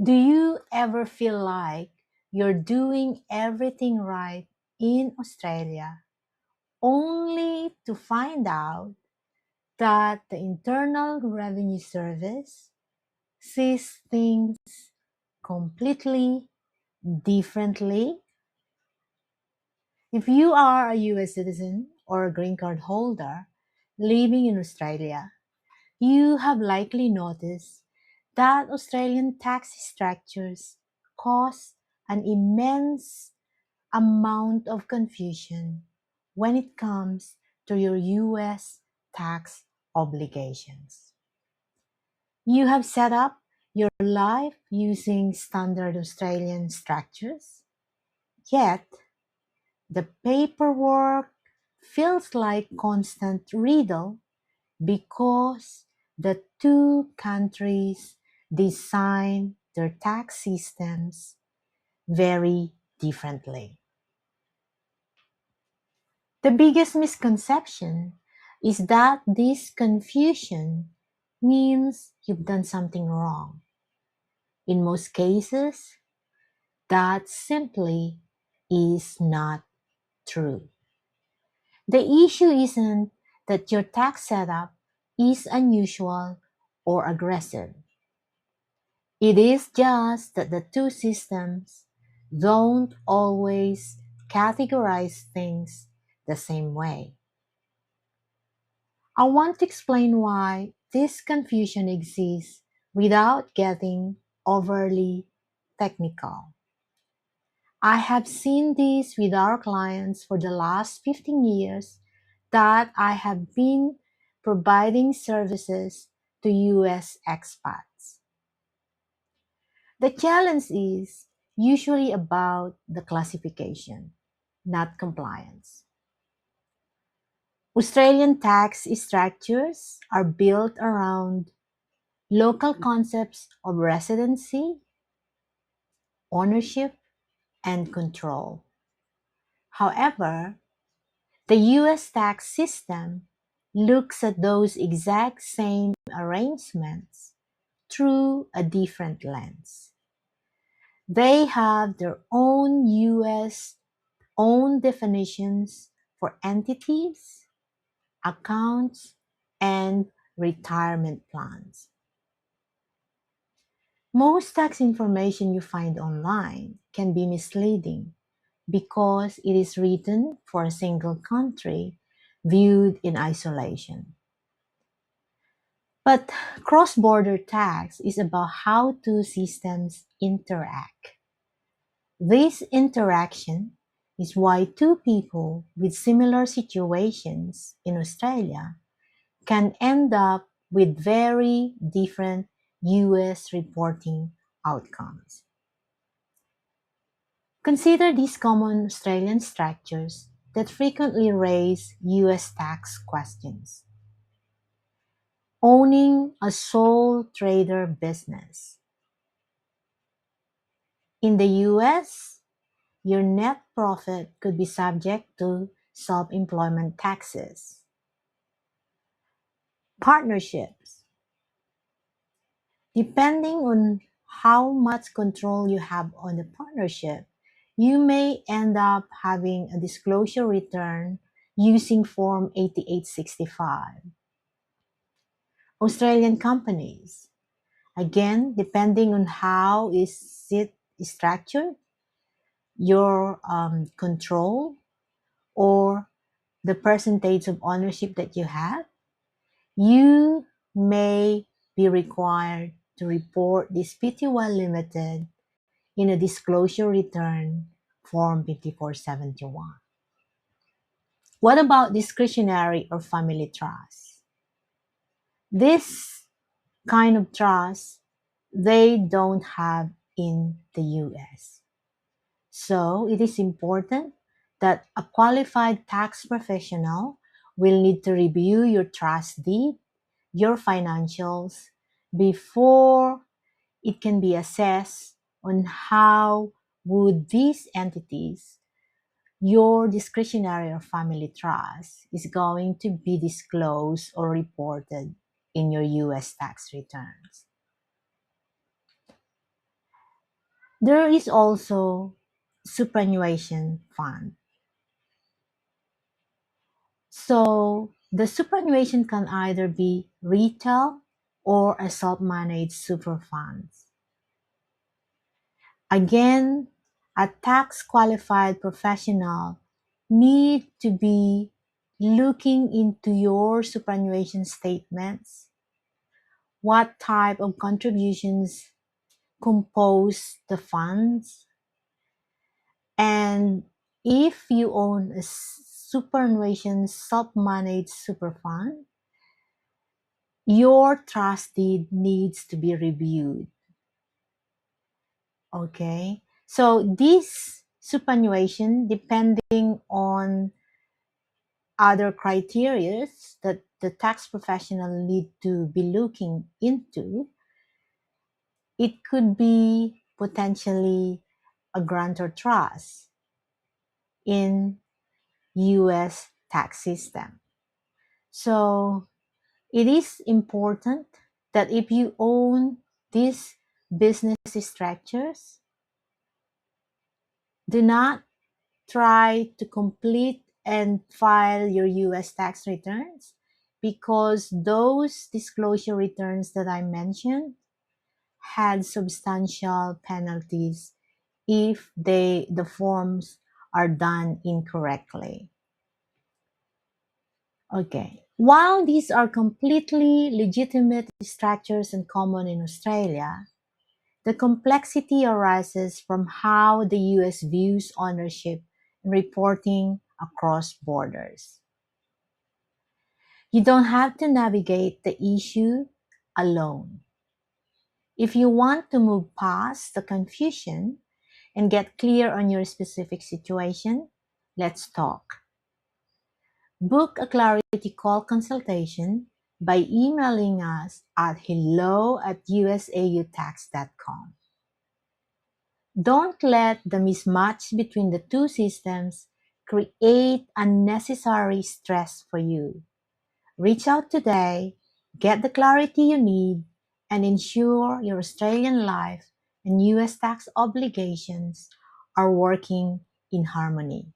Do you ever feel like you're doing everything right in Australia, only to find out that the Internal Revenue Service sees things completely differently? If you are a US citizen or a green card holder living in Australia, you have likely noticed that Australian tax structures cause an immense amount of confusion when it comes to your US tax obligations. You have set up your life using standard Australian structures, yet the paperwork feels like constant riddle because the two countries design their tax systems very differently. The biggest misconception is that this confusion means you've done something wrong. In most cases, that simply is not true. The issue isn't that your tax setup is unusual or aggressive. It is just that the two systems don't always categorize things the same way. I want to explain why this confusion exists without getting overly technical. I have seen this with our clients for the last 15 years that I have been providing services to US expats. The challenge is usually about the classification, not compliance. Australian tax structures are built around local concepts of residency, ownership, and control. However, the US tax system looks at those exact same arrangements through a different lens. They have their own US own definitions for entities, accounts, and retirement plans. Most tax information you find online can be misleading because it is written for a single country viewed in isolation. But cross-border tax is about how two systems interact. This interaction is why two people with similar situations in Australia can end up with very different US reporting outcomes. Consider these common Australian structures that frequently raise US tax questions. Owning a sole trader business. In the US, your net profit could be subject to self-employment taxes. Partnerships. Depending on how much control you have on the partnership, you may end up having a disclosure return using Form 8865. Australian companies. Again, depending on how is it structured, your control or the percentage of ownership that you have, you may be required to report this Pty Ltd in a disclosure return Form 5471. What about discretionary or family trust? This kind of trust they don't have in the US. So it is important that a qualified tax professional will need to review your trust deed, your financials, before it can be assessed on how would these entities, your discretionary or family trust, is going to be disclosed or reported in your US tax returns. There is also superannuation fund. So the superannuation can either be retail or a self-managed super fund. Again, a tax qualified professional need to be looking into your superannuation statements, what type of contributions compose the funds, and if you own a superannuation self-managed super fund, your trust deed needs to be reviewed. Okay, so this superannuation, depending on other criteria that the tax professional need to be looking into, it could be potentially a grantor trust in US tax system. So it is important that if you own these business structures, do not try to complete and file your US tax returns, because those disclosure returns that I mentioned had substantial penalties if the forms are done incorrectly. Okay. While these are completely legitimate structures and common in Australia, the complexity arises from how the US views ownership and reporting across borders. You don't have to navigate the issue alone. If you want to move past the confusion and get clear on your specific situation, let's talk. Book a clarity call consultation by emailing us at hello@usautax.com. Don't let the mismatch between the two systems create unnecessary stress for you. Reach out today, get the clarity you need, and ensure your Australian life and US tax obligations are working in harmony.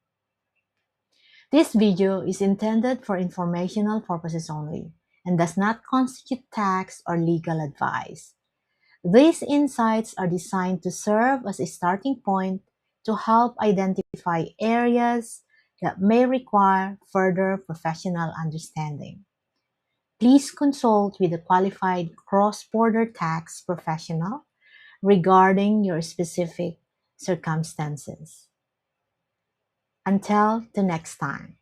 This video is intended for informational purposes only and does not constitute tax or legal advice. These insights are designed to serve as a starting point to help identify areas that may require further professional understanding. Please consult with a qualified cross-border tax professional regarding your specific circumstances. Until the next time.